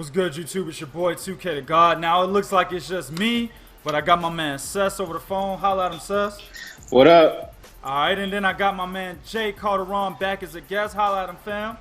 What's good, YouTube? It's your boy 2K the God. Now it looks like it's just me, but I got my man Cess over the phone. Holla at him, Cess. What up? Alright, and then I got my man J.CALDERON back as a guest. Holla at him, fam.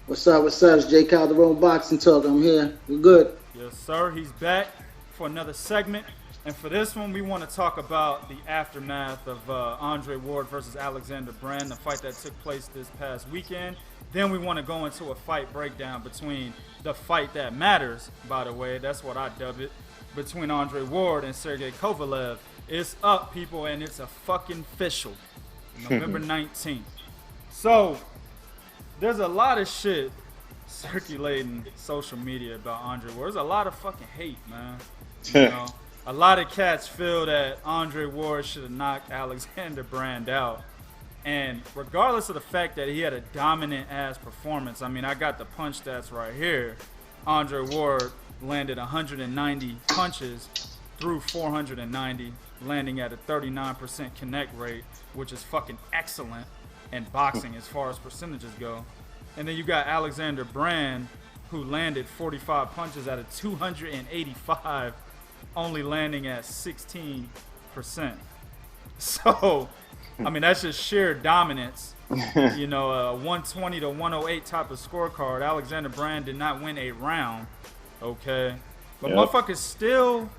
What's up? What's up? It's J.CALDERON Boxing Talk. I'm here. We're good. Yes, sir. He's back for another segment. And for this one, we want to talk about the aftermath of Andre Ward versus Alexander Brand, the fight that took place this past weekend. Then we want to go into a fight breakdown between the fight that matters, by the way. That's what I dub it. Between Andre Ward and Sergey Kovalev. It's up, people, and it's a fucking official. November 19th. So, there's a lot of shit circulating social media about Andre Ward. There's a lot of fucking hate, man. You know? A lot of cats feel that Andre Ward should have knocked Alexander Brand out. And regardless of the fact that he had a dominant-ass performance, I mean, I got the punch stats right here. Andre Ward landed 190 punches through 490, landing at a 39% connect rate, which is fucking excellent in boxing as far as percentages go. And then you got Alexander Brand, who landed 45 punches at a 285, only landing at 16%. So, I mean, that's just sheer dominance. You know, a 120 to 108 type of scorecard. Alexander Brand did not win a round, okay? But motherfuckers still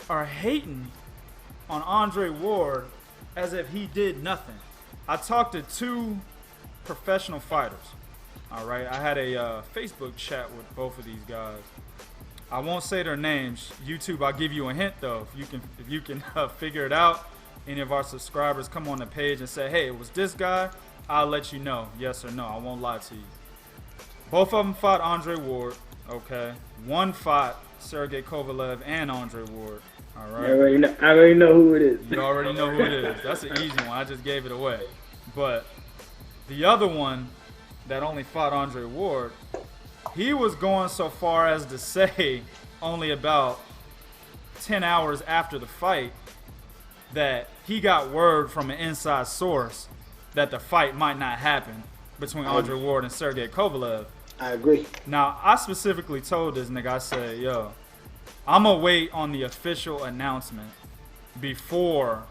are hating on Andre Ward as if he did nothing. I talked to two professional fighters, all right? I had a Facebook chat with both of these guys. I won't say their names. YouTube, I'll give you a hint, though. If you can figure it out, any of our subscribers come on the page and say, hey, it was this guy, I'll let you know, yes or no. I won't lie to you. Both of them fought Andre Ward, okay? One fought Sergey Kovalev and Andre Ward, all right? I already know who it is. You already know who it is. That's an easy one. I just gave it away. But the other one that only fought Andre Ward, he was going so far as to say only about 10 hours after the fight that he got word from an inside source that the fight might not happen between Andre Ward and Sergey Kovalev. I agree. Now, I specifically told this nigga, I said, yo, I'm going to wait on the official announcement before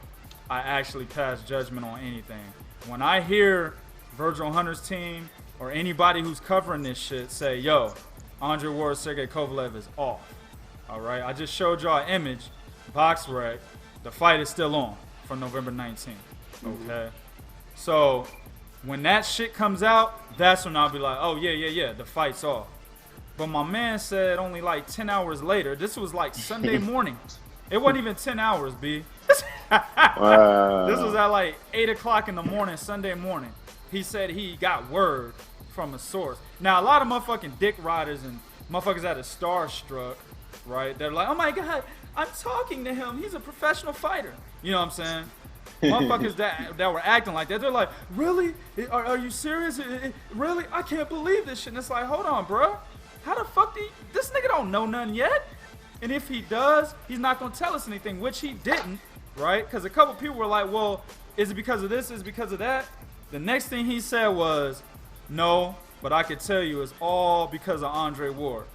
I actually pass judgment on anything. When I hear Virgil Hunter's team or anybody who's covering this shit say, yo, Andre Ward, Sergey Kovalev is off. All right, I just showed y'all an image, BoxRec. The fight is still on for November 19th. Okay, so when that shit comes out, that's when I'll be like, oh yeah, the fight's off. But my man said only like 10 hours later. This was like Sunday morning. It wasn't even 10 hours, B. Wow. This was at like 8 o'clock in the morning, Sunday morning. He said he got word from a source. Now, a lot of motherfucking dick riders and motherfuckers that are starstruck, right? They're like, oh my God, I'm talking to him. He's a professional fighter. You know what I'm saying? Motherfuckers that were acting like that, they're like, really? Are you serious? Really? I can't believe this shit. And it's like, hold on, bro. How the fuck this nigga don't know nothing yet? And if he does, he's not going to tell us anything, which he didn't, right? Because a couple people were like, well, is it because of this? Is it because of that? The next thing he said was, no, but I could tell you it's all because of Andre Ward.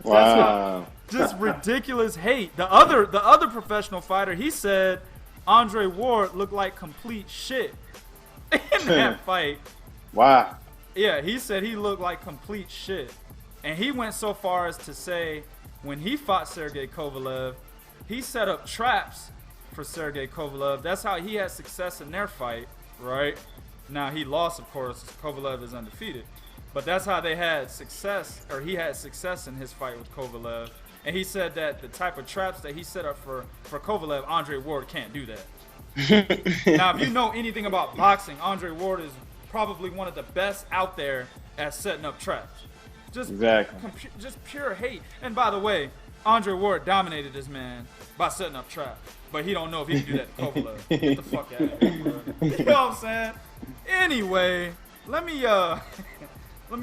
Wow. Just ridiculous hate. The other professional fighter, he said Andre Ward looked like complete shit in that fight. Wow. Yeah, he said he looked like complete shit. And he went so far as to say when he fought Sergey Kovalev, he set up traps for Sergey Kovalev. That's how he had success in their fight, right? Now, he lost, of course. Kovalev is undefeated. But that's how they had success, or he had success in his fight with Kovalev. And he said that the type of traps that he set up for Kovalev, Andre Ward can't do that. Now, if you know anything about boxing, Andre Ward is probably one of the best out there at setting up traps. Just just pure hate. And by the way, Andre Ward dominated this man by setting up traps. But he don't know if he can do that to Kovalev. Get the fuck out of here, bro. You know what I'm saying? Anyway, let me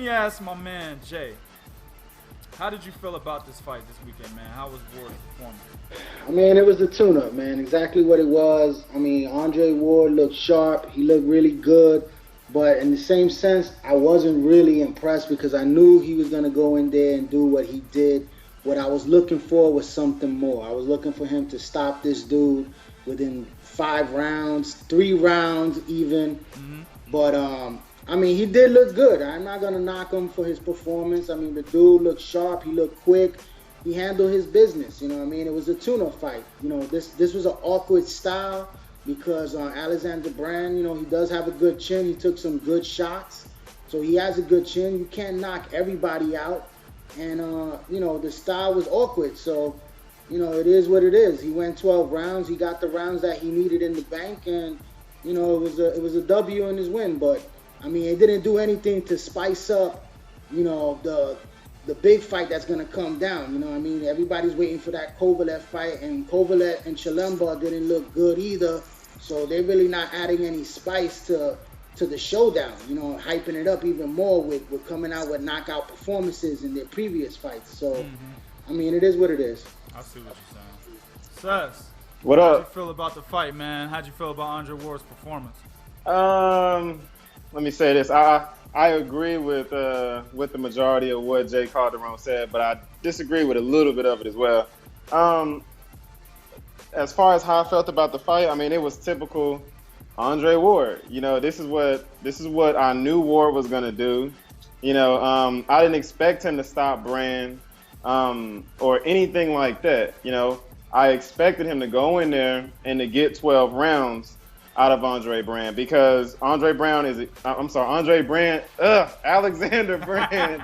ask my man Jay. How did you feel about this fight this weekend, man? How was Ward's performance? I mean, it was a tune-up, man. Exactly what it was. I mean, Andre Ward looked sharp. He looked really good. But in the same sense, I wasn't really impressed because I knew he was going to go in there and do what he did. What I was looking for was something more. I was looking for him to stop this dude within 5 rounds, 3 rounds even. But I mean, he did look good. I'm not gonna knock him for his performance. I mean, the dude looked sharp. He looked quick. He handled his business. You know what I mean? It was a tuna fight. You know, this was an awkward style because Alexander Brand, you know, he does have a good chin. He took some good shots, so he has a good chin. You can't knock everybody out, and you know, the style was awkward. So, you know, it is what it is. He went 12 rounds. He got the rounds that he needed in the bank, and you know, it was a W in his win. But I mean, it didn't do anything to spice up, you know, the big fight that's gonna come down. You know what I mean? Everybody's waiting for that Kovalev fight, and Kovalev and Chilemba didn't look good either. So they're really not adding any spice to the showdown. You know, hyping it up even more with coming out with knockout performances in their previous fights. So, I mean, it is what it is. I see what you're saying. Sess, What how'd you up? feel about the fight, man? How'd you feel about Andre Ward's performance? Let me say this. I agree with the majority of what J. Calderon said, but I disagree with a little bit of it as well. As far as how I felt about the fight, I mean, it was typical Andre Ward. You know, this is what I knew Ward was gonna do. You know, I didn't expect him to stop Brand or anything like that. You know, I expected him to go in there and to get 12 rounds out of Andre Brand because Alexander Brand.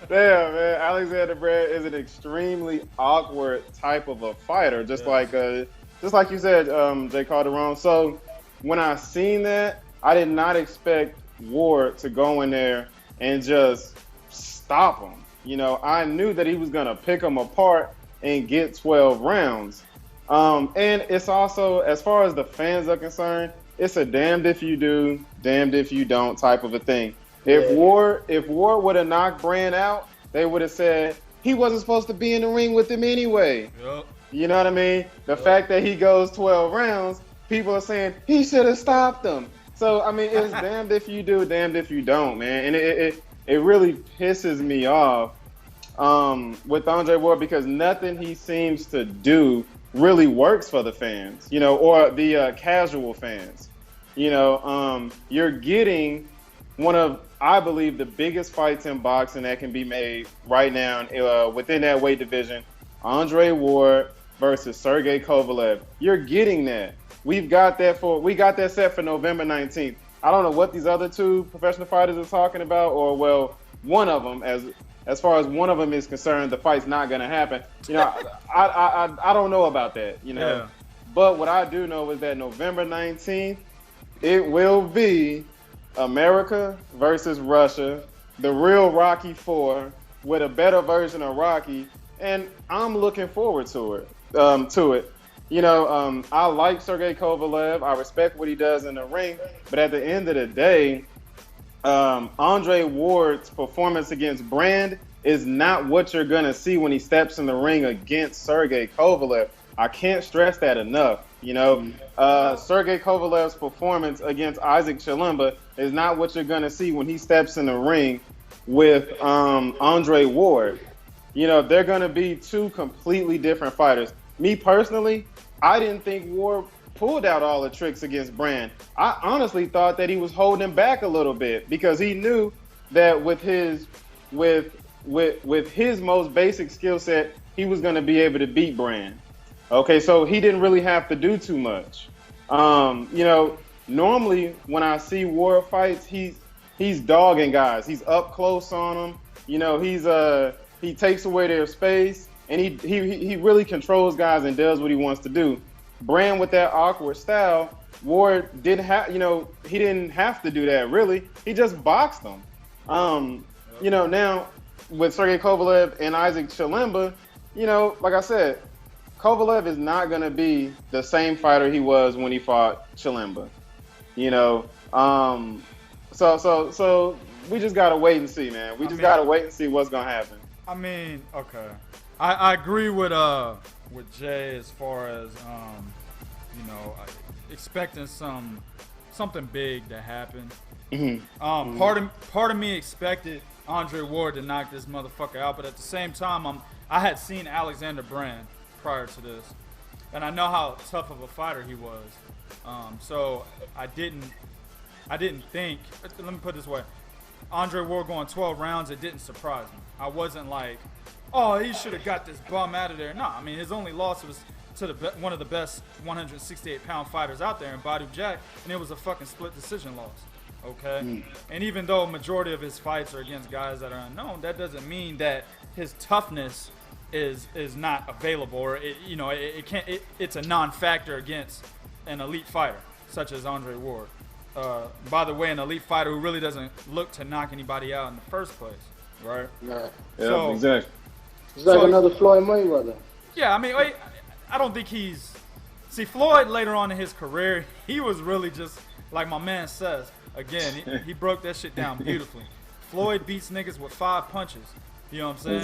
Damn, man, Alexander Brand is an extremely awkward type of a fighter, just like you said, J. Calderon. So when I seen that, I did not expect Ward to go in there and just stop him. You know, I knew that he was gonna pick him apart and get 12 rounds. And it's also, as far as the fans are concerned, it's a damned if you do, damned if you don't type of a thing. If Ward would have knocked Brand out, they would have said he wasn't supposed to be in the ring with him anyway. Yep. You know what I mean? The fact that he goes 12 rounds, people are saying he should have stopped him. So I mean, it's damned if you do, damned if you don't, man. And it really pisses me off with Andre Ward because nothing he seems to do really works for the fans, you know, or the casual fans. You know, you're getting one of, I believe, the biggest fights in boxing that can be made right now within that weight division. Andre Ward versus Sergey Kovalev. You're getting that. We got that set for November 19th. I don't know what these other two professional fighters are talking about, or well, one of them, as far as one of them is concerned, the fight's not going to happen. You know, I don't know about that, you know. Yeah. But what I do know is that November 19th, it will be America versus Russia, the real Rocky 4 with a better version of Rocky, and I'm looking forward to it. You know, I like Sergey Kovalev. I respect what he does in the ring, but at the end of the day, Andre Ward's performance against Brand is not what you're gonna see when he steps in the ring against Sergey Kovalev. I can't stress that enough. You know, Sergey Kovalev's performance against Isaac Chilemba is not what you're gonna see when he steps in the ring with Andre Ward. You know, they're gonna be two completely different fighters. Me personally, I didn't think Ward pulled out all the tricks against Brand. I honestly thought that he was holding back a little bit because he knew that with his most basic skill set, he was gonna be able to beat Brand. Okay, so he didn't really have to do too much. You know, normally when I see Ward fights, he's dogging guys. He's up close on them. You know, he takes away their space, and he really controls guys and does what he wants to do. Brand with that awkward style, Ward didn't have, you know, he didn't have to do that really. He just boxed them. You know, now with Sergey Kovalev and Isaac Chilemba, you know, like I said, Kovalev is not going to be the same fighter he was when he fought Chilemba. You know, so we just got to wait and see, man. We just got to wait and see what's going to happen. I mean, okay. I agree with Jay as far as, you know, expecting some something big to happen. Mm-hmm. Part of me expected Andre Ward to knock this motherfucker out, but at the same time, I had seen Alexander Brand prior to this, and I know how tough of a fighter he was. So I didn't think. Let me put it this way: Andre Ward going 12 rounds, it didn't surprise me. I wasn't like, oh, he should have got this bum out of there. No, I mean his only loss was to one of the best 168-pound fighters out there in Badu Jack, and it was a fucking split decision loss. Okay, and even though a majority of his fights are against guys that are unknown, that doesn't mean that his toughness is not available, or it's a non-factor against an elite fighter such as Andre Ward. By the way, an elite fighter who really doesn't look to knock anybody out in the first place, right? Yeah, Yeah, exactly. It's like another Floyd Mayweather. Yeah, I mean, I don't think he's. See, Floyd later on in his career, he was really just like my man says. Again, he broke that shit down beautifully. Floyd beats niggas with 5 punches. You know what I'm saying?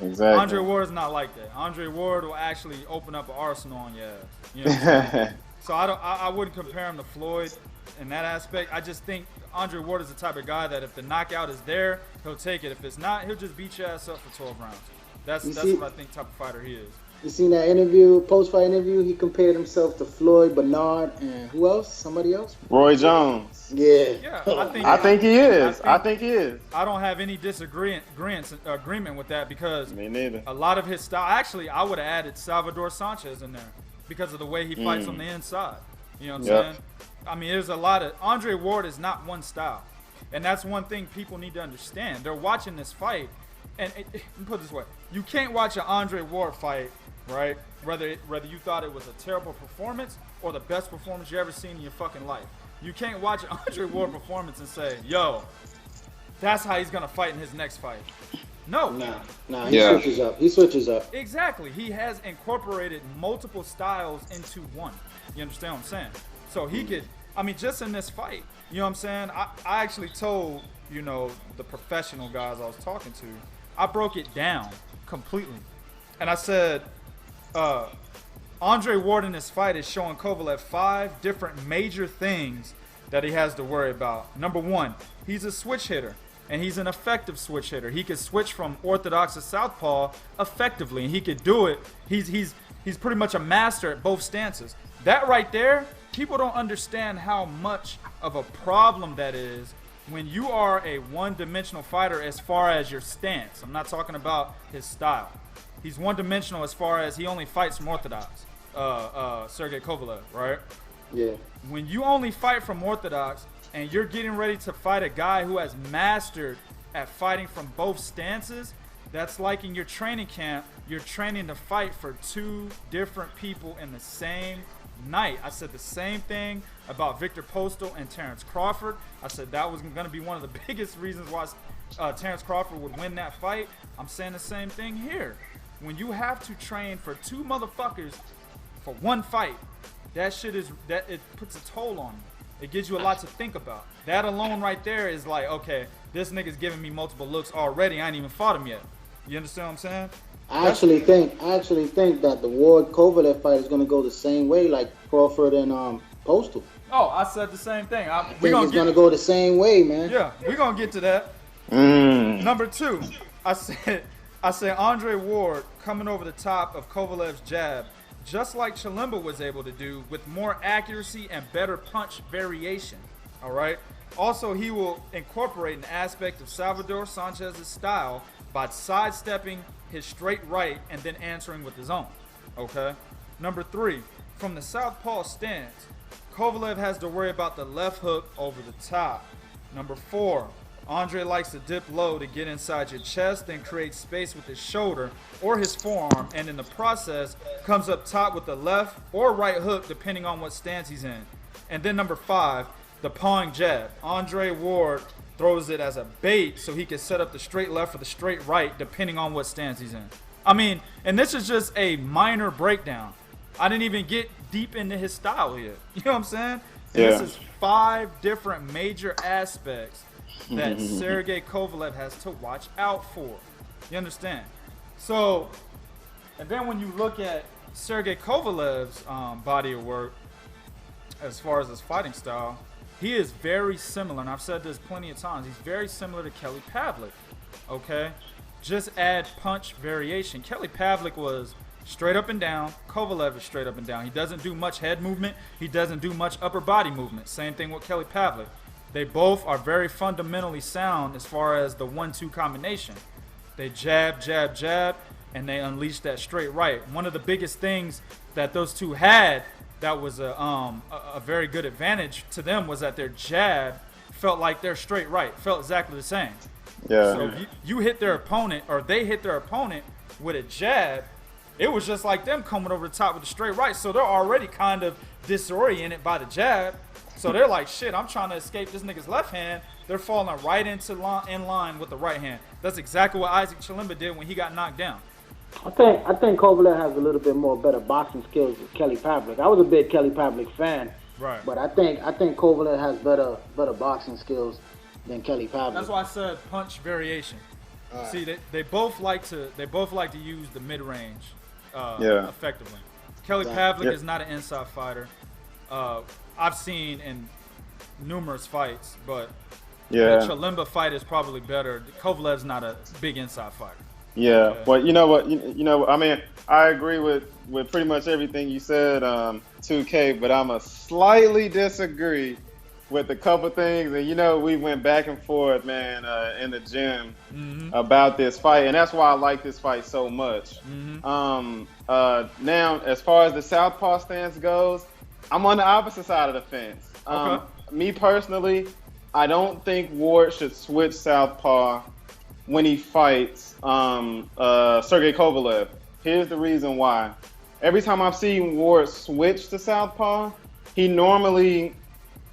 Exactly. Andre Ward is not like that. Andre Ward will actually open up an arsenal on your ass. You know what I'm saying? So I wouldn't compare him to Floyd in that aspect. I just think Andre Ward is the type of guy that if the knockout is there, he'll take it. If it's not, he'll just beat your ass up for 12 rounds. That's what I think type of fighter he is. You seen that interview, post-fight interview? He compared himself to Floyd, Bernard, and who else? Somebody else? Roy Jones. Yeah. I think he is. I think he is. I don't have any agreement with that because Me neither. a lot of his style. Actually, I would have added Salvador Sanchez in there because of the way he fights on the inside. You know what I'm saying? I mean, there's a lot of Andre Ward is not one style, and that's one thing people need to understand. They're watching this fight, and let me put it this way: you can't watch an Andre Ward fight, right? Whether you thought it was a terrible performance or the best performance you ever seen in your fucking life. You can't watch an Andre Ward performance and say, yo, that's how he's going to fight in his next fight. No. Nah, he switches up. Exactly. He has incorporated multiple styles into one. You understand what I'm saying? So he could, I mean, just in this fight, you know what I'm saying? I actually told, the professional guys I was talking to, I broke it down completely. And I said, Andre Ward in this fight is showing Kovalev 5 different major things that he has to worry about. Number 1, he's a switch hitter, and he's an effective switch hitter. He could switch from orthodox to southpaw effectively, and he could do it. He's pretty much a master at both stances. That right there, people don't understand how much of a problem that is when you are a one-dimensional fighter as far as your stance. I'm not talking about his style. He's one-dimensional as far as he only fights from orthodox. Sergey Kovalev, right? Yeah. When you only fight from orthodox and you're getting ready to fight a guy who has mastered at fighting from both stances, that's like in your training camp, you're training to fight for 2 different people in the same night. I said the same thing about Victor Postal and Terrence Crawford. I said that was going to be one of the biggest reasons why Terrence Crawford would win that fight. I'm saying the same thing here. When you have to train for 2 motherfuckers for one fight, it puts a toll on you. It gives you a lot to think about. That alone right there is like, okay, this nigga's giving me multiple looks already. I ain't even fought him yet. You understand what I'm saying? I actually think that the Ward Kovalev fight is gonna go the same way like Crawford and Postal. Oh, I said the same thing. I think it's gonna go the same way, man. Yeah, we're gonna get to that. Number 2, I said Andre Ward coming over the top of Kovalev's jab, just like Chilemba was able to do, with more accuracy and better punch variation. All right. Also, he will incorporate an aspect of Salvador Sanchez's style by sidestepping his straight right and then answering with his own. Okay. Number 3, from the southpaw stance, Kovalev has to worry about the left hook over the top. Number 4, Andre likes to dip low to get inside your chest, then create space with his shoulder or his forearm, and in the process comes up top with the left or right hook depending on what stance he's in. And then number 5, the pawing jab. Andre Ward throws it as a bait so he can set up the straight left or the straight right depending on what stance he's in. I mean, and this is just a minor breakdown. I didn't even get deep into his style here. You know what I'm saying? Yeah. This is 5 different major aspects that Sergey Kovalev has to watch out for. You understand? So, and then when you look at Sergey Kovalev's body of work, as far as his fighting style, he is very similar, and I've said this plenty of times. He's very similar to Kelly Pavlik. Okay, just add punch variation. Kelly Pavlik was straight up and down. Kovalev is straight up and down. He doesn't do much head movement. He doesn't do much upper body movement. Same thing with Kelly Pavlik. They both are very fundamentally sound as far as the 1-2 combination. They jab, jab, jab, and they unleash that straight right. One of the biggest things that those two had that was a very good advantage to them was that their jab felt like their straight right, felt exactly the same. Yeah. So if you hit their opponent, or they hit their opponent with a jab, it was just like them coming over the top with the straight right. So they're already kind of disoriented by the jab. So they're like, shit, I'm trying to escape this nigga's left hand. They're falling right into in line with the right hand. That's exactly what Isaac Chilemba did when he got knocked down. I think Kovalev has a little bit more better boxing skills than Kelly Pavlik. I was a big Kelly Pavlik fan, Right. but I think Kovalev has better boxing skills than Kelly Pavlik. That's why I said punch variation. Right. See, they both like to use the mid range effectively. Kelly Pavlik is not an inside fighter. I've seen in numerous fights, but the Chilemba fight is probably better. Kovalev's not a big inside fighter. Yeah, well, you know what? I mean, I agree with pretty much everything you said, 2K, but I'm a slightly disagree with a couple things. And we went back and forth, man, in the gym about this fight, and that's why I like this fight so much. Now, as far as the southpaw stance goes, I'm on the opposite side of the fence. Okay. Me personally, I don't think Ward should switch southpaw when he fights Sergey Kovalev. Here's the reason why. Every time I've seen Ward switch to southpaw, he normally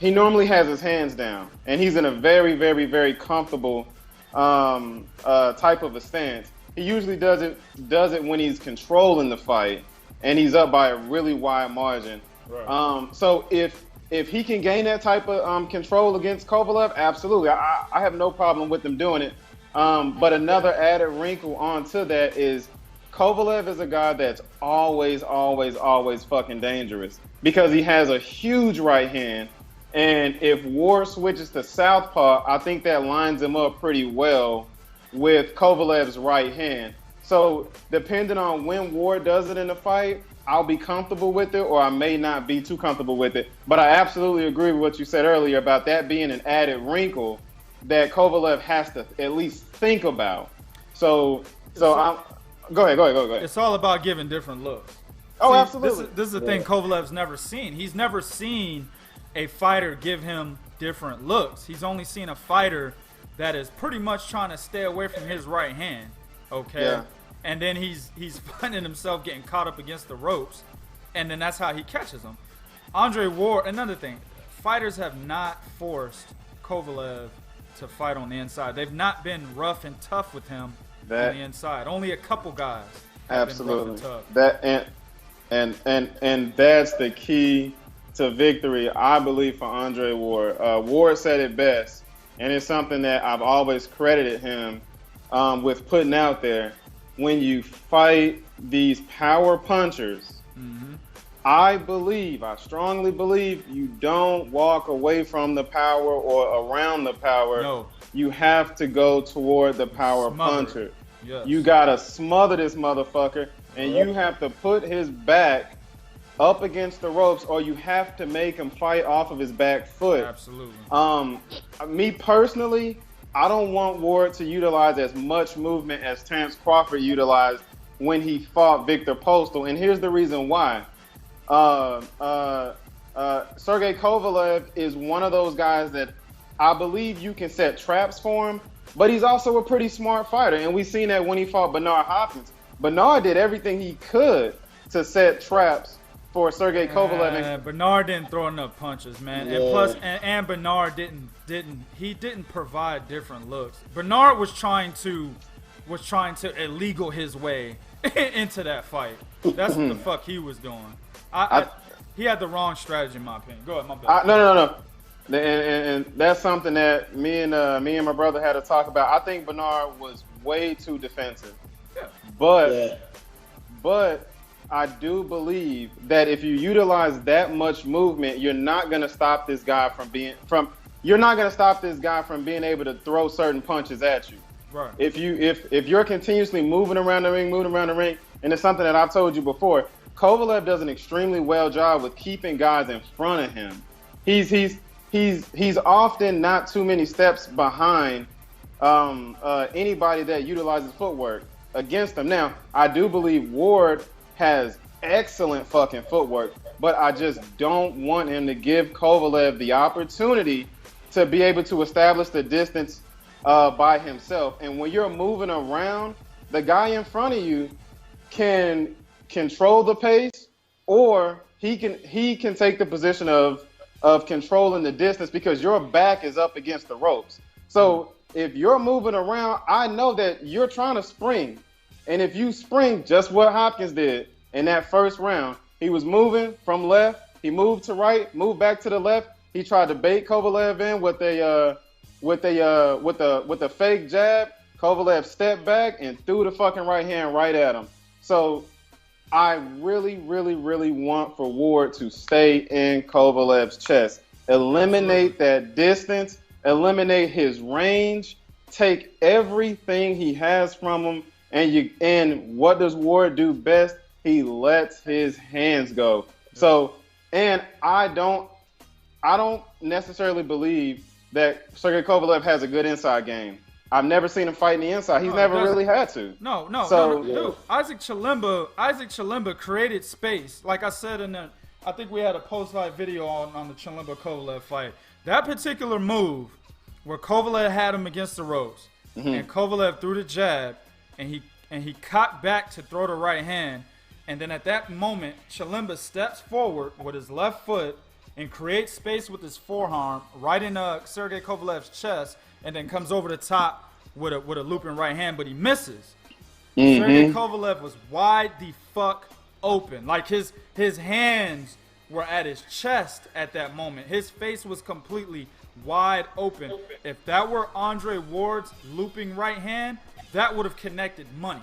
has his hands down, and he's in a very, very, very comfortable type of a stance. He usually does it when he's controlling the fight, and he's up by a really wide margin. Right. So if he can gain that type of control against Kovalev, absolutely, I have no problem with him doing it. But another added wrinkle onto that is Kovalev is a guy that's always, always, always fucking dangerous because he has a huge right hand. And if Ward switches to southpaw, I think that lines him up pretty well with Kovalev's right hand. So depending on when Ward does it in the fight, I'll be comfortable with it, or I may not be too comfortable with it. But I absolutely agree with what you said earlier about that being an added wrinkle that Kovalev has to at least think about. So go ahead. It's all about giving different looks. Oh, See, absolutely. This is the thing Kovalev's never seen. He's never seen a fighter give him different looks. He's only seen a fighter that is pretty much trying to stay away from his right hand. Okay. Yeah. And then he's finding himself getting caught up against the ropes, and then that's how he catches him. Andre Ward, another thing, fighters have not forced Kovalev to fight on the inside. They've not been rough and tough with him on the inside. Only a couple guys have been rough and tough. And that's the key to victory, I believe, for Andre Ward. Ward said it best, and it's something that I've always credited him with putting out there. When you fight these power punchers, I strongly believe you don't walk away from the power or around the power. No. You have to go toward the power puncher. Yes. You gotta smother this motherfucker, and you have to put his back up against the ropes, or you have to make him fight off of his back foot. Absolutely. Me personally, I don't want Ward to utilize as much movement as Terrence Crawford utilized when he fought Victor Postal, and here's the reason why. Sergey Kovalev is one of those guys that I believe you can set traps for him, but he's also a pretty smart fighter, and we've seen that when he fought Bernard Hopkins. Bernard did everything he could to set traps for Sergey Kovalev. Bernard didn't throw enough punches, man. Yeah. And plus, and Bernard didn't provide different looks. Bernard was trying to illegal his way into that fight. That's what the fuck he was doing. He had the wrong strategy, in my opinion. Go ahead, my bad. No. And that's something that me and my brother had to talk about. I think Bernard was way too defensive. Yeah. But I do believe that if you utilize that much movement, you're not going to stop this guy from being able to throw certain punches at you. Right. If you're continuously moving around the ring, and it's something that I've told you before, Kovalev does an extremely well job with keeping guys in front of him. He's often not too many steps behind anybody that utilizes footwork against him. Now, I do believe Ward has excellent fucking footwork, but I just don't want him to give Kovalev the opportunity to be able to establish the distance by himself. And when you're moving around, the guy in front of you can control the pace, or he can take the position of controlling the distance because your back is up against the ropes. So if you're moving around, I know that you're trying to spring. And if you spring, just what Hopkins did in that first round, he was moving from left, he moved to right, moved back to the left. He tried to bait Kovalev in with a fake jab. Kovalev stepped back and threw the fucking right hand right at him. So I really, really, really want for Ward to stay in Kovalev's chest. Eliminate that distance, eliminate his range, take everything he has from him, and what does Ward do best? He lets his hands go. So, and I don't necessarily believe that Sergey Kovalev has a good inside game. I've never seen him fight in the inside. He's never really had to. No. So, Dude, Isaac Chilemba created space. Like I said I think we had a post-fight video on the Chilemba-Kovalev fight. That particular move where Kovalev had him against the ropes, and Kovalev threw the jab, and he cocked back to throw the right hand, and then at that moment, Chilemba steps forward with his left foot and creates space with his forearm right in Sergey Kovalev's chest, and then comes over the top with a looping right hand, but he misses. Sergey Kovalev was wide the fuck open. Like his hands were at his chest at that moment. His face was completely wide open. If that were Andre Ward's looping right hand, that would have connected money.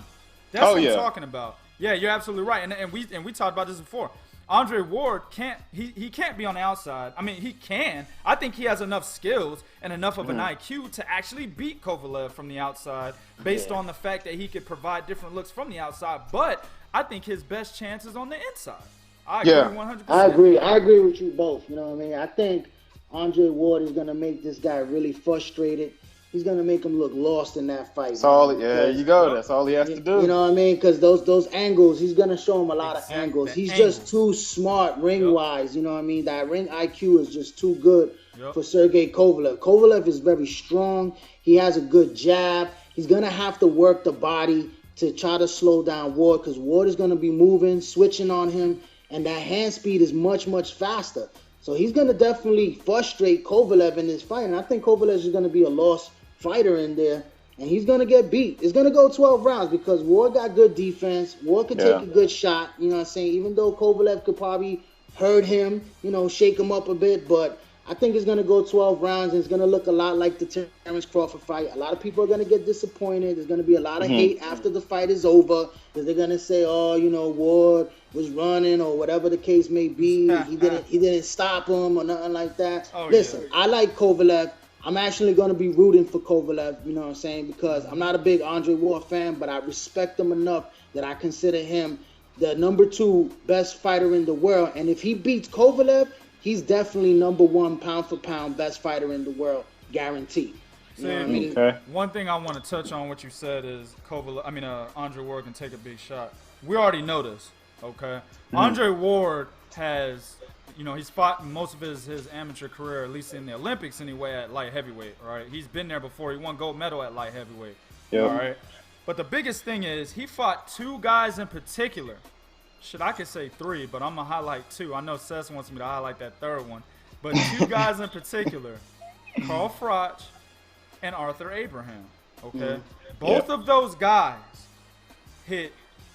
That's what I'm talking about. Yeah, you're absolutely right. And we talked about this before. Andre Ward can't be on the outside. I mean, he can. I think he has enough skills and enough of an IQ to actually beat Kovalev from the outside based on the fact that he could provide different looks from the outside. But I think his best chance is on the inside. I agree 100%. I agree with you both. You know what I mean? I think Andre Ward is going to make this guy really frustrated. He's going to make him look lost in that fight. That's all. There you go. That's all he has to do. You know what I mean? Because those angles, he's going to show him a lot of angles. He's just too smart ring-wise. You know what I mean? That ring IQ is just too good for Sergey Kovalev. Kovalev is very strong. He has a good jab. He's going to have to work the body to try to slow down Ward, because Ward is going to be moving, switching on him, and that hand speed is much, much faster. So he's going to definitely frustrate Kovalev in this fight, and I think Kovalev is going to be a lost fighter in there, and he's going to get beat. It's going to go 12 rounds because Ward got good defense. Ward could take a good shot, you know what I'm saying, even though Kovalev could probably hurt him, you know, shake him up a bit, but I think it's going to go 12 rounds, and it's going to look a lot like the Terrence Crawford fight. A lot of people are going to get disappointed. There's going to be a lot of hate after the fight is over, because they're going to say, oh, you know, Ward was running or whatever the case may be. He didn't stop him or nothing like that. Listen, I like Kovalev. I'm actually going to be rooting for Kovalev, you know what I'm saying, because I'm not a big Andre Ward fan, but I respect him enough that I consider him the #2 best fighter in the world. And if he beats Kovalev, he's definitely #1 pound for pound best fighter in the world, guaranteed. You know what I mean? One thing I want to touch on what you said is Andre Ward can take a big shot. We already know this, okay? Andre Ward has, you know, he's fought most of his amateur career, at least in the Olympics anyway, at light heavyweight, right? He's been there before. He won gold medal at light heavyweight, all right? But the biggest thing is he fought 2 guys in particular. Shit, I could say 3, but I'm going to highlight 2. I know Seth wants me to highlight that 3rd one. But 2 guys in particular, Carl Froch and Arthur Abraham, okay? Both of those guys hit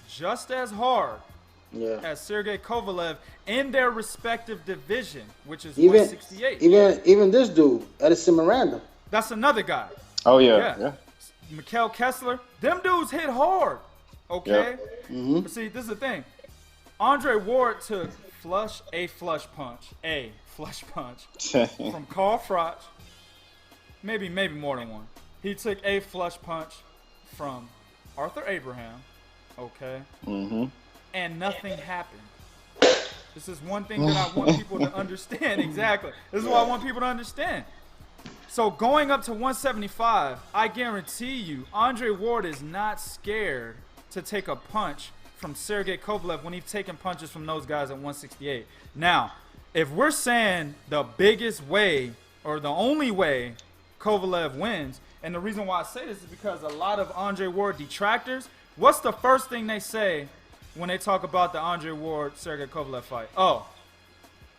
just as hard as Sergey Kovalev in their respective division, which is 168. Even this dude, Edison Miranda. That's another guy. Oh, yeah. Mikhail Kessler. Them dudes hit hard, okay? But see, this is the thing. Andre Ward took a flush punch from Carl Froch. Maybe more than one. He took a flush punch from Arthur Abraham. Okay. Mm-hmm. And nothing happened. This is one thing that I want people to understand. Exactly. This is what I want people to understand. So going up to 175, I guarantee you, Andre Ward is not scared to take a punch from Sergey Kovalev when he's taking punches from those guys at 168. Now, if we're saying the biggest way or the only way Kovalev wins, and the reason why I say this is because a lot of Andre Ward detractors, what's the first thing they say when they talk about the Andre Ward-Sergey Kovalev fight? Oh,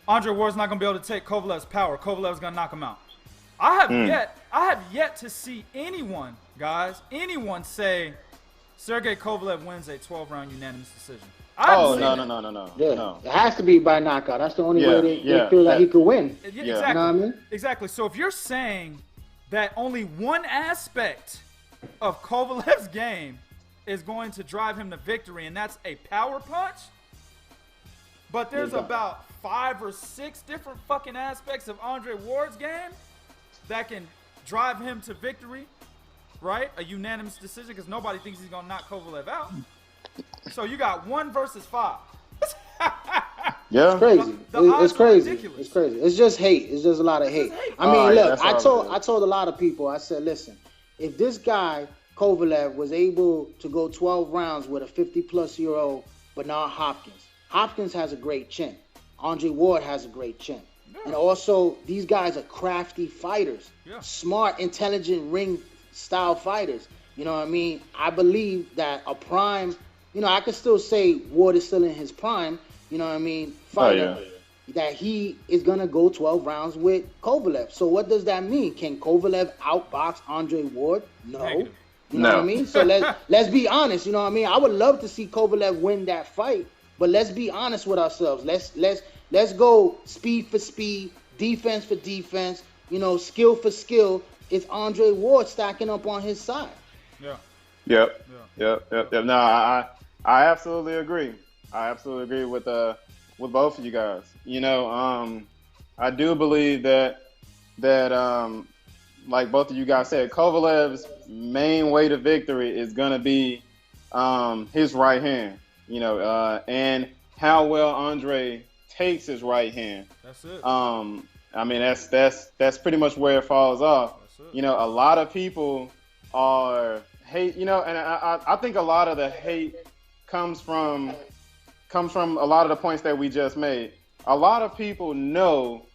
Andre Ward's not going to be able to take Kovalev's power. Kovalev's going to knock him out. I have yet to see anyone say Sergey Kovalev wins a 12-round unanimous decision. No. Yeah. No. It has to be by knockout. That's the only way they feel like he could win. Exactly. You know what I mean? Exactly. So if you're saying that only one aspect of Kovalev's game is going to drive him to victory, and that's a power punch, but there's about 5 or 6 different fucking aspects of Andre Ward's game that can drive him to victory, right? A unanimous decision, because nobody thinks he's going to knock Kovalev out. So you got 1 versus 5. Yeah. It's crazy. It's crazy. Ridiculous. It's crazy. It's just hate. It's just a lot of hate. I mean, look, I told a lot of people, I said, listen, if this guy, Kovalev, was able to go 12 rounds with a 50-plus-year-old Bernard Hopkins. Hopkins has a great chin. Andre Ward has a great chin. Yeah. And also, these guys are crafty fighters. Yeah. Smart, intelligent ring-style fighters. You know what I mean? I believe that a prime, I could still say Ward is still in his prime, you know what I mean, fighter, that he is going to go 12 rounds with Kovalev. So what does that mean? Can Kovalev outbox Andre Ward? No. Negative. You know what I mean? So let's be honest, you know what I mean? I would love to see Kovalev win that fight, but let's be honest with ourselves. Let's go speed for speed, defense for defense, skill for skill. It's Andre Ward stacking up on his side. Yeah. Yep. No, I absolutely agree. I absolutely agree with both of you guys. I do believe that like both of you guys said, Kovalev's main way to victory is gonna be his right hand. And how well Andre takes his right hand. That's it. I mean that's pretty much where it falls off. A lot of people are hate, and I think a lot of the hate comes from a lot of the points that we just made. A lot of people know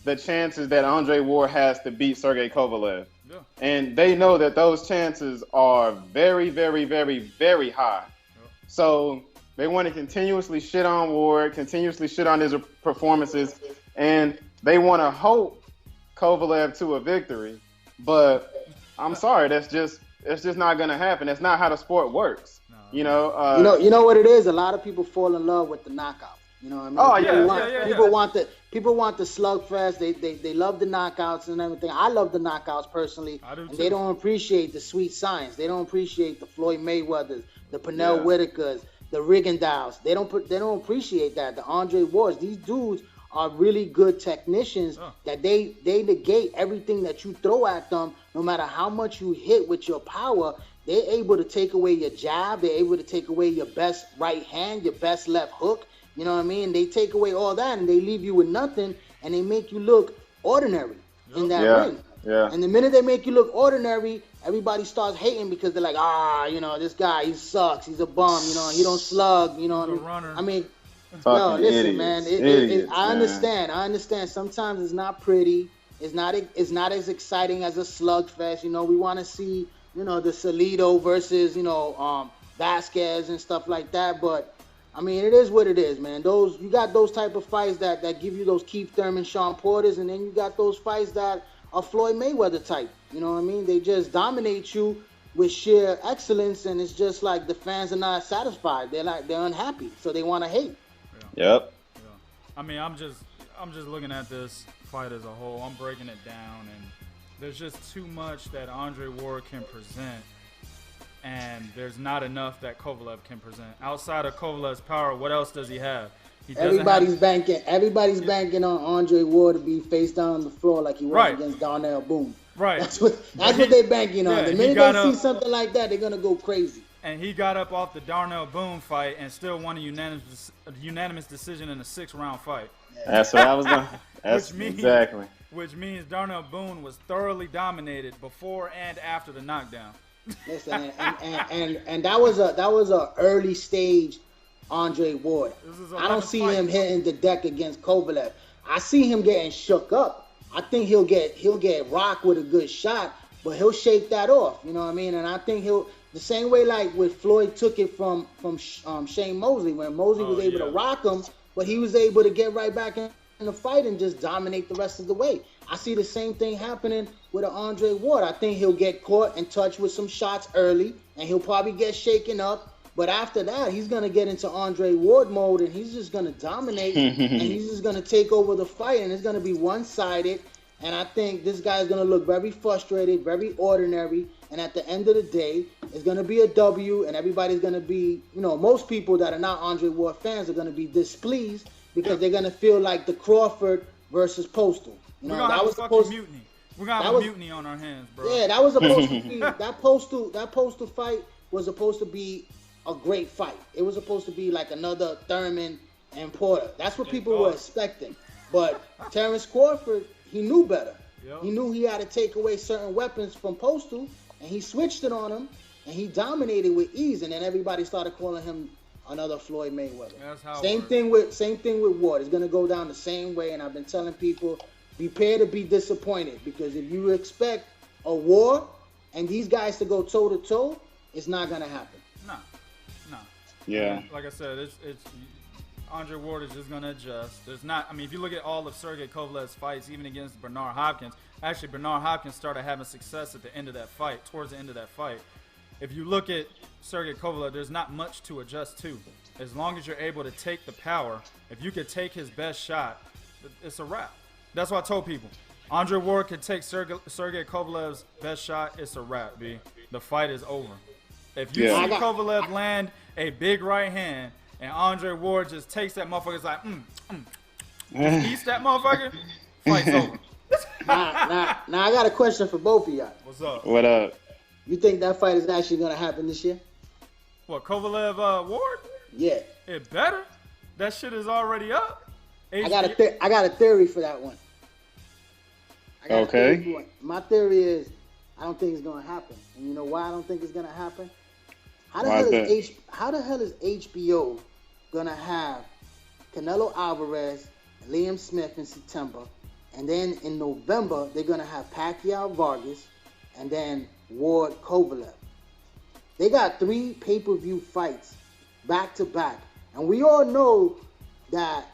the chances that Andre Ward has to beat Sergey Kovalev. Yeah. And they know that those chances are very, very, very, very high. Yeah. So they want to continuously shit on Ward, continuously shit on his performances, and they want to hope Kovalev to a victory. But I'm sorry, it's just not going to happen. That's not how the sport works. No. You know what it is? A lot of people fall in love with the knockout. You know what I mean? People want the slugfest. They love the knockouts and everything. I love the knockouts personally. And they don't appreciate the sweet science. They don't appreciate the Floyd Mayweathers, the Pernell Whitakers, the Rigondeaux. They don't appreciate that. The Andre Wards. These dudes are really good technicians that they negate everything that you throw at them, no matter how much you hit with your power. They're able to take away your jab. They're able to take away your best right hand, your best left hook. You know what I mean? They take away all that and they leave you with nothing, and they make you look ordinary in that ring. Yeah. And the minute they make you look ordinary, everybody starts hating because they're like, this guy, he sucks. He's a bum. He don't slug. He's a runner. I mean, listen, idiots, man. I understand. Sometimes it's not pretty. It's not as exciting as a slugfest. We want to see, the Salido versus, Vasquez and stuff like that. But I mean, it is what it is, man. You got those type of fights that give you those Keith Thurman, Sean Porters, and then you got those fights that are Floyd Mayweather type. You know what I mean? They just dominate you with sheer excellence, and it's just like the fans are not satisfied. They're unhappy, so they want to hate. Yep. Yeah. I mean, I'm just looking at this fight as a whole. I'm breaking it down, and there's just too much that Andre Ward can present. and there's not enough that Kovalev can present. Outside of Kovalev's power, what else does he have? Everybody's banking on Andre Ward to be face down on the floor like he was against Darnell Boone. Right. That's what they're banking on. The minute they see something like that, they're gonna go crazy. And he got up off the Darnell Boone fight and still won a unanimous decision in a 6-round fight. That's what I was going. Exactly. Which means Darnell Boone was thoroughly dominated before and after the knockdown. Listen, and that was a early stage Andre Ward. I don't see him hitting the deck against Kovalev. I see him getting shook up. I think he'll get rocked with a good shot, but he'll shake that off. You know what I mean? And I think he'll the same way like with Floyd took it from Shane Mosley, when Mosley was able to rock him, but he was able to get right back in the fight and just dominate the rest of the way. I see the same thing happening with an Andre Ward. I think he'll get caught and touched with some shots early, and he'll probably get shaken up. But after that, he's going to get into Andre Ward mode, and he's just going to dominate, and he's just going to take over the fight, and it's going to be one-sided. And I think this guy's going to look very frustrated, very ordinary, and at the end of the day, it's going to be a W, and everybody's going to be, most people that are not Andre Ward fans are going to be displeased because they're going to feel like the Crawford versus Postal. We're going to have a fucking mutiny. We're going to have a mutiny on our hands, bro. Yeah, that was supposed to be, that Postal fight was supposed to be a great fight. It was supposed to be like another Thurman and Porter. That's what people were expecting. But Terrence Crawford, he knew better. Yep. He knew he had to take away certain weapons from Postal, and he switched it on him, and he dominated with ease. And then everybody started calling him another Floyd Mayweather. That's how same thing with Ward. It's gonna go down the same way. And I've been telling people, prepare to be disappointed, because if you expect a war and these guys to go toe to toe, it's not gonna happen. No. Yeah. Like I said, it's Andre Ward is just gonna adjust. There's not. I mean, if you look at all of Sergey Kovalev's fights, even against Bernard Hopkins, actually Bernard Hopkins started having success at the end of that fight. Towards the end of that fight, if you look at Sergey Kovalev, there's not much to adjust to. As long as you're able to take the power, if you could take his best shot, it's a wrap. That's what I told people. Andre Ward could take Sergey Kovalev's best shot, it's a wrap, B. The fight is over. If you see Kovalev land a big right hand and Andre Ward just takes that motherfucker, it's like, just eats that motherfucker, fight's over. Now I got a question for both of y'all. What's up? What up? You think that fight is actually going to happen this year? What, Kovalev Ward? Yeah. It better. That shit is already up. I got a theory for that one. Okay. My theory is I don't think it's going to happen. And you know why I don't think it's going to happen? How the hell is HBO going to have Canelo Alvarez and Liam Smith in September, and then in November they're going to have Pacquiao Vargas and then Ward Kovalev? They got 3 pay-per-view fights back to back, and we all know that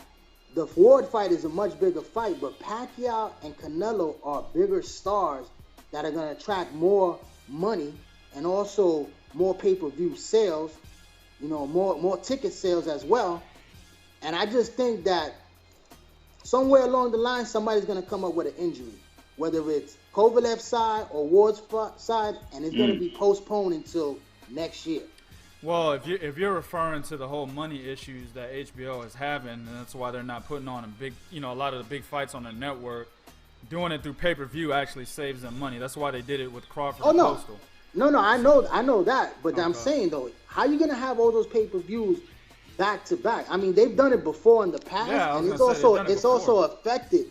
the Ward fight is a much bigger fight, but Pacquiao and Canelo are bigger stars that are going to attract more money and also more pay-per-view sales, more ticket sales as well. And I just think that somewhere along the line, somebody's going to come up with an injury, whether it's Kovalev's side or Ward's side, and it's going to be postponed until next year. Well, if you're referring to the whole money issues that HBO is having, and that's why they're not putting on a lot of the big fights on their network, doing it through pay-per-view actually saves them money. That's why they did it with Crawford and Postal. No, I know that, but I'm saying though, how you gonna have all those pay-per-views back to back? I mean, they've done it before in the past, and it's also affected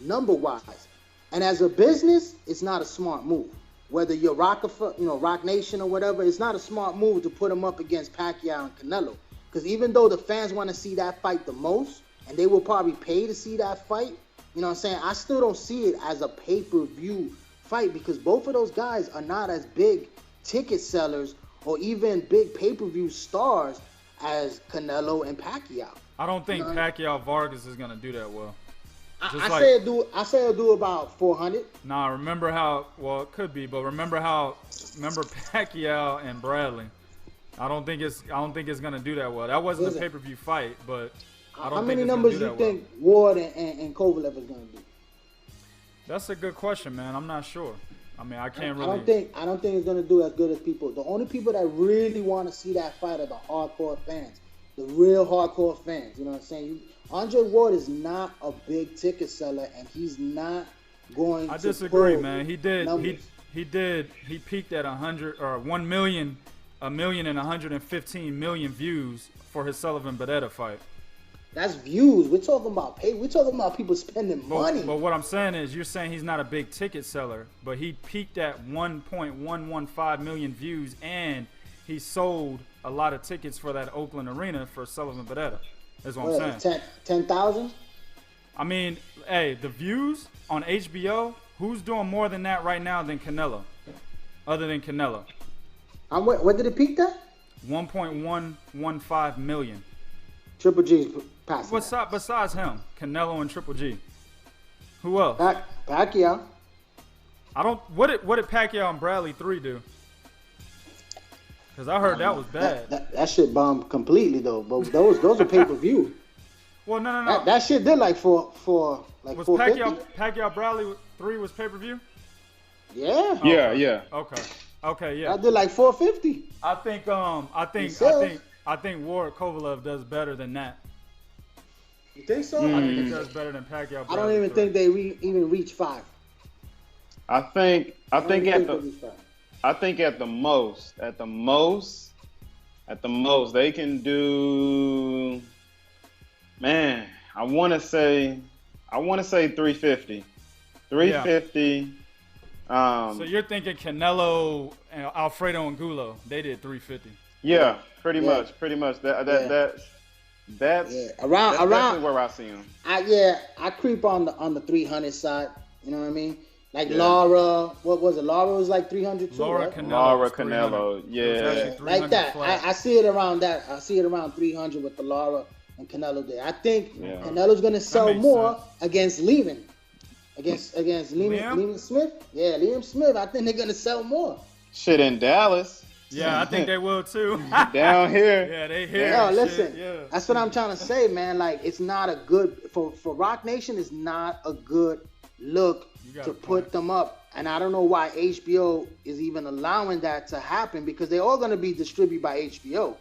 number-wise. And as a business, it's not a smart move. Whether you're Rock Nation or whatever, it's not a smart move to put them up against Pacquiao and Canelo. Because even though the fans want to see that fight the most, and they will probably pay to see that fight, you know what I'm saying? I still don't see it as a pay-per-view fight, because both of those guys are not as big ticket sellers or even big pay-per-view stars as Canelo and Pacquiao. I don't think Pacquiao Vargas is gonna do that well. I say it'll do about 400. Nah, remember it could be, but remember Pacquiao and Bradley. I don't think it's gonna do that well. That wasn't a pay-per-view fight, but I don't think it's gonna do that well. How many numbers you think Ward and Kovalev is gonna do? That's a good question, man. I'm not sure. I mean, I can't I really. don't think it's gonna do as good as people. The only people that really want to see that fight are the hardcore fans, the real hardcore fans. You know what I'm saying? Andre Ward is not a big ticket seller, and he's not going. I to disagree, pull man. He did. numbers. He peaked at 100 or 1 million, 1,115 million views for his Sullivan Barretta fight. That's views. We're talking about pay. We're talking about people spending money. But what I'm saying is, you're saying he's not a big ticket seller, but he peaked at 1.115 million views, and he sold a lot of tickets for that Oakland arena for Sullivan Barretta. That's what I'm saying. 10,000. I mean, hey, the views on HBO, who's doing more than that right now than Canelo? Other than Canelo. What did it peak at? 1.115 million. Triple G's passing. Besides him, Canelo and Triple G. Who else? Pacquiao. I don't. What did Pacquiao and Bradley 3 do? Because I heard that was bad. That shit bombed completely though. But those are pay per view. Well, no. That shit did like for Was 450. Pacquiao Bradley 3 was pay per view? Yeah. Yeah. Okay, yeah. I did like 450. I think Ward Kovalev does better than that. You think so? I think he does better than Pacquiao. I don't even think they even reach 5. I think at the most they can do. Man, I want to say 350. 350. So you're thinking Canelo and Alfredo Angulo, they did 350. Yeah, pretty much. That's around definitely where I see him. I creep on the 300 side. You know what I mean? Like Laura, what was it? Laura was like 300 too, Laura right? Canelo, yeah. Like that. I see it around that. I see it around 300 with the Laura and Canelo there. I think Canelo's gonna sell more against Lehman. Against Liam Smith? Yeah, Liam Smith. I think they're gonna sell more. Shit in Dallas. Yeah, I think they will too. Down here. Yeah, they here. Yo, listen. Yeah. That's what I'm trying to say, man. Like, it's not a good for Rock Nation. It's not a good look to put them up. And I don't know why HBO is even allowing that to happen, because they're all going to be distributed by HBO.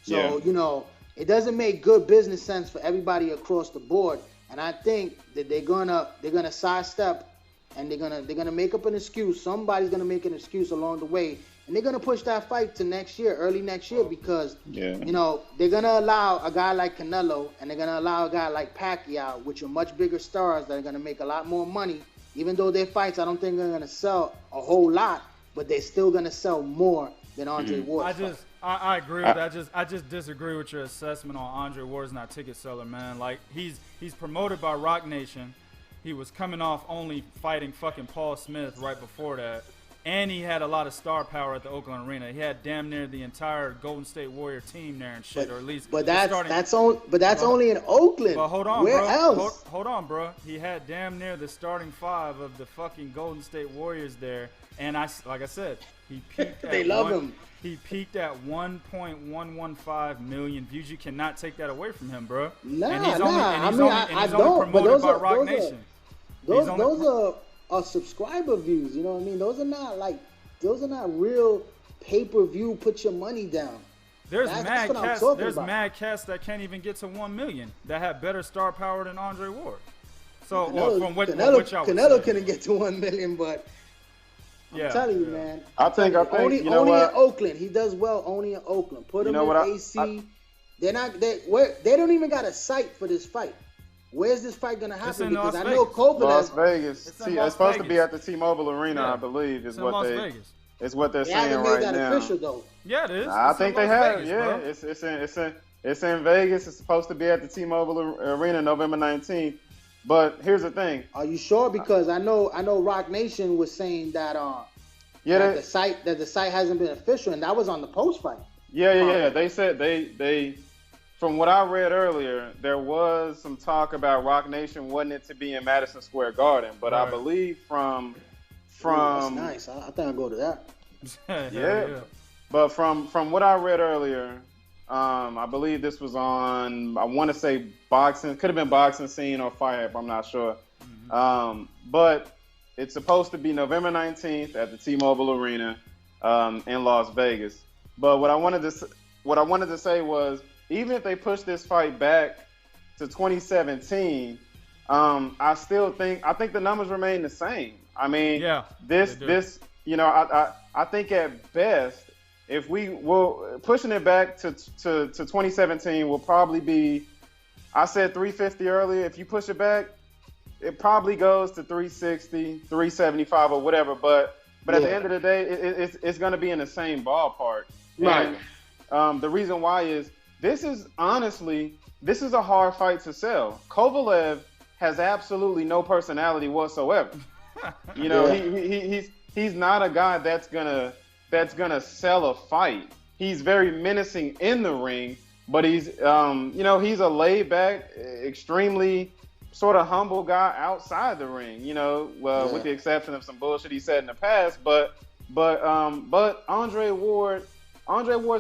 So you know, it doesn't make good business sense for everybody across the board. And I think that they're gonna sidestep, and they're gonna make up an excuse. Somebody's gonna make an excuse along the way, and they're gonna push that fight to next year, early next year, because you know they're gonna allow a guy like Canelo, and they're gonna allow a guy like Pacquiao, which are much bigger stars that are gonna make a lot more money. Even though their fights, I don't think they're gonna sell a whole lot, but they're still gonna sell more than Andre Ward. I agree with that. I just disagree with your assessment on Andre Ward's not ticket seller, man. Like, he's promoted by Rock Nation. He was coming off only fighting fucking Paul Smith right before that. And he had a lot of star power at the Oakland Arena. He had damn near the entire Golden State Warrior team there and shit, or at least. But that's only in Oakland. But hold on, where bro. else? Hold on, bro. He had damn near the starting 5 of the fucking Golden State Warriors there, and like I said, he peaked. They love him. He peaked at 1.115 million views. You cannot take that away from him, bro. He's only promoted by Rock Nation. Those are subscriber views. You know what I mean? Those are not real pay-per-view. Put your money down. There's mad cats that can't even get to 1 million that have better star power than Andre Ward. So Canelo couldn't get to 1 million, but I'm telling you, man. I think only you know only what? in Oakland. He does well only in Oakland. Put him in AC. They don't even got a site for this fight. Where's this fight gonna happen? Because I know Kovalev. Las Vegas. It's supposed to be at the T-Mobile Arena, I believe, is what they're saying right now. They haven't made that official though. Yeah, it is. I think they have. Vegas, it's in Vegas. It's supposed to be at the T-Mobile Arena November 19th. But here's the thing. Are you sure? Because I know Rock Nation was saying that that the site hasn't been official, and that was on the post fight. Yeah. They said they from what I read earlier, there was some talk about Rock Nation wanting it to be in Madison Square Garden, but I believe from that's nice. I think I'll go to that. yeah. But from what I read earlier, I believe this was on, I want to say boxing, could have been Boxing Scene or Fire, I'm not sure. But It's supposed to be November 19th at the T-Mobile Arena in Las Vegas. But what I wanted to say was, even if they push this fight back to 2017, I think the numbers remain the same. I mean, this, you know, I think at best, if we will pushing it back to 2017 will probably be, I said 350 earlier. If you push it back, it probably goes to 360, 375 or whatever. But at the end of the day, it's going to be in the same ballpark. Right. And the reason why is this is a hard fight to sell. Kovalev has absolutely no personality whatsoever. You know, he's not a guy that's gonna sell a fight. He's very menacing in the ring, but he's he's a laid back, extremely sort of humble guy outside the ring. With the exception of some bullshit he said in the past. But Andre Ward's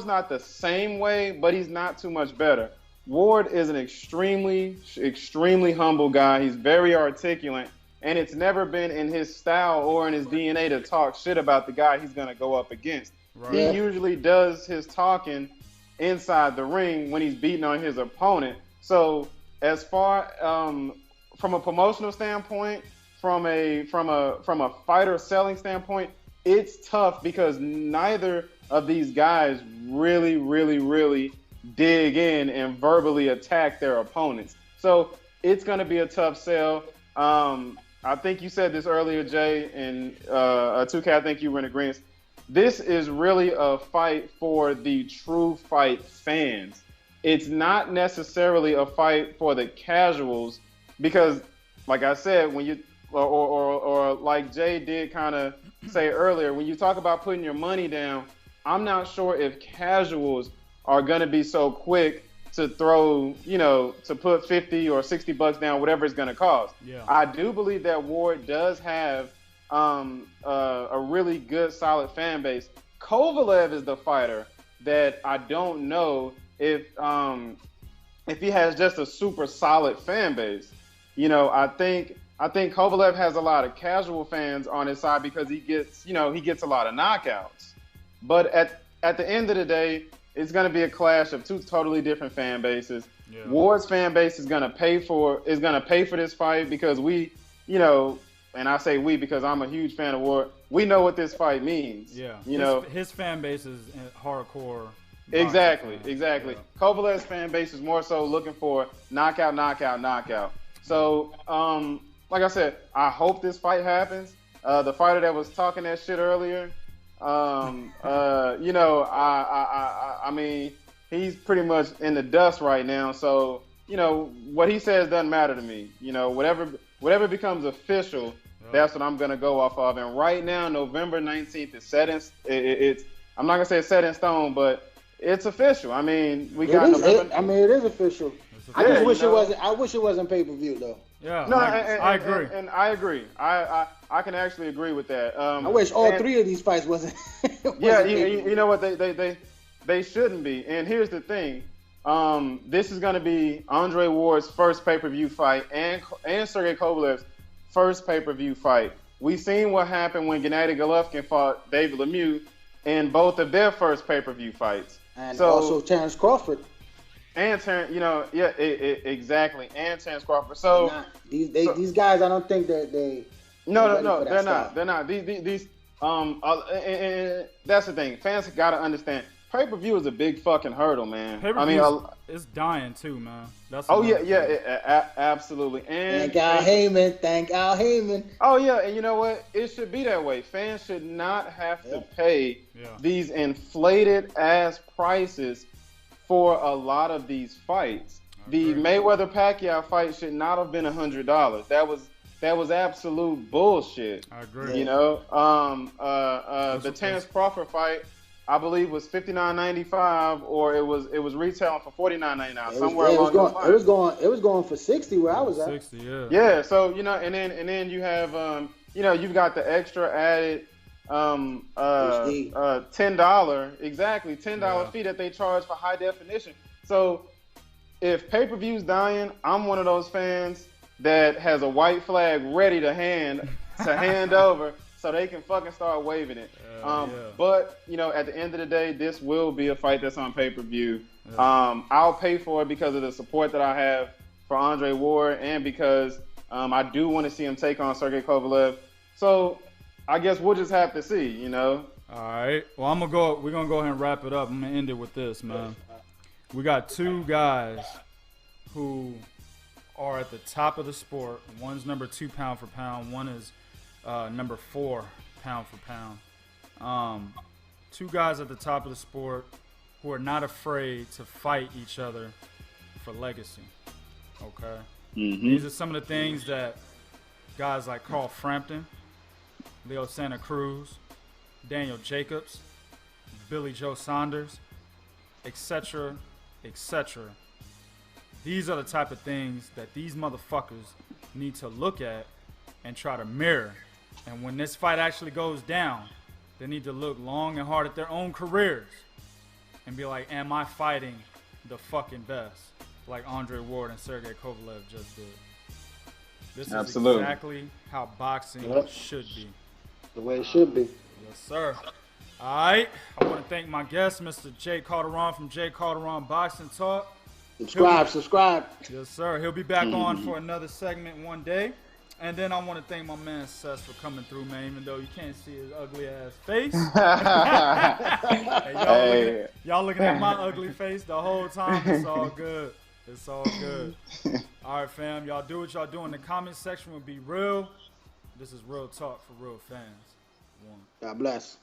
not the same way, but he's not too much better. Ward is an extremely, extremely humble guy. He's very articulate, and it's never been in his style or in his DNA to talk shit about the guy he's going to go up against. Right. He usually does his talking inside the ring when he's beating on his opponent. So as far from a promotional standpoint, from a fighter selling standpoint, it's tough because neither of these guys really, really, really dig in and verbally attack their opponents. So it's going to be a tough sell. I think you said this earlier, Jay, and 2K, I think you were in agreement. This is really a fight for the true fight fans. It's not necessarily a fight for the casuals because, like I said, when you or like Jay did kind of say earlier, when you talk about putting your money down, I'm not sure if casuals are going to be so quick to throw, to put 50 or 60 bucks down, whatever it's going to cost. Yeah. I do believe that Ward does have a really good, solid fan base. Kovalev is the fighter that I don't know if he has just a super solid fan base. I think Kovalev has a lot of casual fans on his side because he gets a lot of knockouts. But at the end of the day, it's going to be a clash of two totally different fan bases. Yeah. Ward's fan base is going to pay for this fight because we, and I say we because I'm a huge fan of Ward. We know what this fight means. Yeah. His fan base is hardcore. Exactly. Yeah. Kovalev's fan base is more so looking for knockout. So, like I said, I hope this fight happens. The fighter that was talking that shit earlier, I mean, he's pretty much in the dust right now. So, what he says doesn't matter to me. Whatever becomes official, that's what I'm gonna go off of. And right now, November 19th is set in. I'm not gonna say it's set in stone, but it's official. I mean, it is official. I just wish it wasn't. I wish it wasn't pay-per-view though. Yeah. No, I agree. And I agree. I can actually agree with that. I wish all three of these fights wasn't. You know what? They shouldn't be. And here's the thing. This is going to be Andre Ward's first pay-per-view fight and Sergey Kovalev's first pay-per-view fight. We've seen what happened when Gennady Golovkin fought David Lemieux in both of their first pay-per-view fights. And also Terrence Crawford. And Terrence, exactly. And Terrence Crawford. So these guys, I don't think that they. No, they're not. They're not. These that's the thing. Fans got to understand. Pay-per-view is a big fucking hurdle, man. Pay-per-view it's dying too, man. That's absolutely. And thank Al Heyman. Oh yeah, and you know what? It should be that way. Fans should not have to pay these inflated ass prices for a lot of these fights. The Mayweather-Pacquiao fight should not have been $100. That was absolute bullshit. I agree. The Terrence Crawford fight, I believe, was $59.95, or it was retailing for $49.99. Somewhere along those lines. It was going for $60 where I was at. 60, yeah. Yeah. So and then you have you've got the extra added $10 exactly $10 fee that they charge for high definition. So if pay-per-view's dying, I'm one of those fans that has a white flag ready to hand to hand over so they can fucking start waving it. Yeah. But, you know, at the end of the day, this will be a fight that's on pay-per-view. Yeah. I'll pay for it because of the support that I have for Andre Ward and because I do want to see him take on Sergey Kovalev. So I guess we'll just have to see, you know. All right. Well, we're going to go ahead and wrap it up. I'm going to end it with this, man. We got two guys who are at the top of the sport. One's number 2 pound for pound. One is number 4 pound for pound. Two guys at the top of the sport who are not afraid to fight each other for legacy. Okay? Mm-hmm. These are some of the things that guys like Carl Frampton, Leo Santa Cruz, Daniel Jacobs, Billy Joe Saunders, etc., etc. These are the type of things that these motherfuckers need to look at and try to mirror. And when this fight actually goes down, they need to look long and hard at their own careers and be like, am I fighting the fucking best? Like Andre Ward and Sergey Kovalev just did. This is exactly how boxing should be. The way it should be. Yes, sir. All right. I want to thank my guest, Mr. J. Calderon from J. Calderon Boxing Talk. Subscribe. Yes, sir. He'll be back on for another segment one day. And then I want to thank my man Sess for coming through, man, even though you can't see his ugly ass face. Hey, y'all looking at my ugly face the whole time. It's all good. It's all good. All right, fam. Y'all do what y'all do in the comment section. Will be real. This is real talk for real fans. God bless.